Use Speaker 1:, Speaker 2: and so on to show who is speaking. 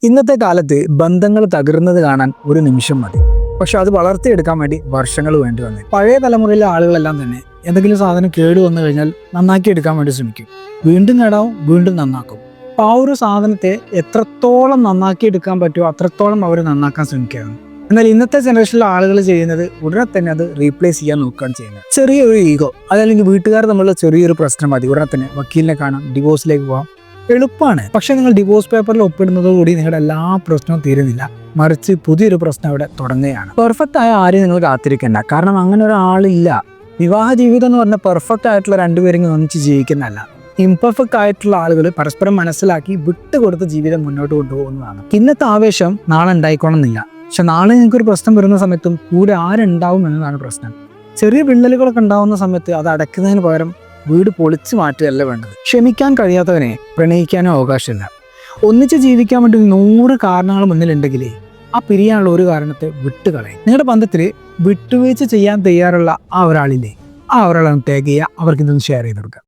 Speaker 1: ഇന്നത്തെ കാലത്ത് ബന്ധങ്ങൾ തകരുന്നത് കാണാൻ ഒരു നിമിഷം മതി. പക്ഷെ അത് വളർത്തിയെടുക്കാൻ വേണ്ടി വർഷങ്ങൾ വേണ്ടി വന്നു. പഴയ തലമുറയിലെ ആളുകളെല്ലാം തന്നെ എന്തെങ്കിലും സാധനം കേട് വന്നു കഴിഞ്ഞാൽ നന്നാക്കി എടുക്കാൻ വേണ്ടി ശ്രമിക്കും. വീണ്ടും കേടാവും, വീണ്ടും നന്നാക്കും. അപ്പോൾ ആ ഒരു സാധനത്തെ എത്രത്തോളം നന്നാക്കി എടുക്കാൻ പറ്റുമോ അത്രത്തോളം അവർ നന്നാക്കാൻ ശ്രമിക്കുകയാണ്. എന്നാൽ ഇന്നത്തെ ജനറേഷനിലെ ആളുകൾ ചെയ്യുന്നത് ഉടനെ തന്നെ അത് റീപ്ലേസ് ചെയ്യാൻ നോക്കുകയാണ് ചെയ്യുന്നത്. ചെറിയൊരു ഈഗോ, അതല്ലെങ്കിൽ വീട്ടുകാർ തമ്മിലുള്ള ചെറിയൊരു പ്രശ്നം മതി, ഉടനെ തന്നെ വക്കീലിനെ കാണാം, ഡിവോഴ്സിലേക്ക് പോകാം. എളുപ്പമാണ്. പക്ഷെ നിങ്ങൾ ഡിവോഴ്സ് പേപ്പറിൽ ഒപ്പിടുന്നതോടുകൂടി നിങ്ങളുടെ എല്ലാ പ്രശ്നവും തീരുന്നില്ല, മറിച്ച് പുതിയൊരു പ്രശ്നം അവിടെ തുടങ്ങുകയാണ്. പെർഫെക്റ്റ് ആയ ആരെയും നിങ്ങൾ കാത്തിരിക്കണ്ട, കാരണം അങ്ങനെ ഒരാളില്ല. വിവാഹ ജീവിതം എന്ന് പറഞ്ഞാൽ പെർഫെക്റ്റ് ആയിട്ടുള്ള രണ്ടുപേരും ഒന്നിച്ച് ജീവിക്കുന്നതല്ല. ഇംപെർഫെക്റ്റ് ആയിട്ടുള്ള ആളുകൾ പരസ്പരം മനസ്സിലാക്കി വിട്ടുകൊടുത്ത് ജീവിതം മുന്നോട്ട് കൊണ്ടുപോകുന്നതാണ്. ഇന്നത്തെ ആവേശം നാളെ ഉണ്ടായിക്കോണമെന്നില്ല, പക്ഷെ നാളെ നിങ്ങൾക്കൊരു പ്രശ്നം വരുന്ന സമയത്തും കൂടെ ആരുണ്ടാവും എന്നതാണ് പ്രശ്നം. ചെറിയ വിള്ളലുകളൊക്കെ ഉണ്ടാവുന്ന സമയത്ത് അത് അടയ്ക്കുന്നതിന് പകരം വീട് പൊളിച്ചു മാറ്റുകയല്ല വേണ്ടത്. ക്ഷമിക്കാൻ കഴിയാത്തവനെ പ്രണയിക്കാനോ അവകാശമില്ല. ഒന്നിച്ച് ജീവിക്കാൻ വേണ്ടി 100 കാരണങ്ങൾ മുന്നിലുണ്ടെങ്കിലേ ആ പിരിയാനുള്ള ഒരു കാരണത്തെ വിട്ടുകളയും. നിങ്ങളുടെ ബന്ധത്തിൽ വിട്ടുവീഴ്ച ചെയ്യാൻ തയ്യാറുള്ള ആ ഒരാളില്ലേ, ആ ഒരാളാണ് ടാഗ് ചെയ്യുക, അവർക്ക് ഇതൊന്ന് ഷെയർ ചെയ്ത് കൊടുക്കുക.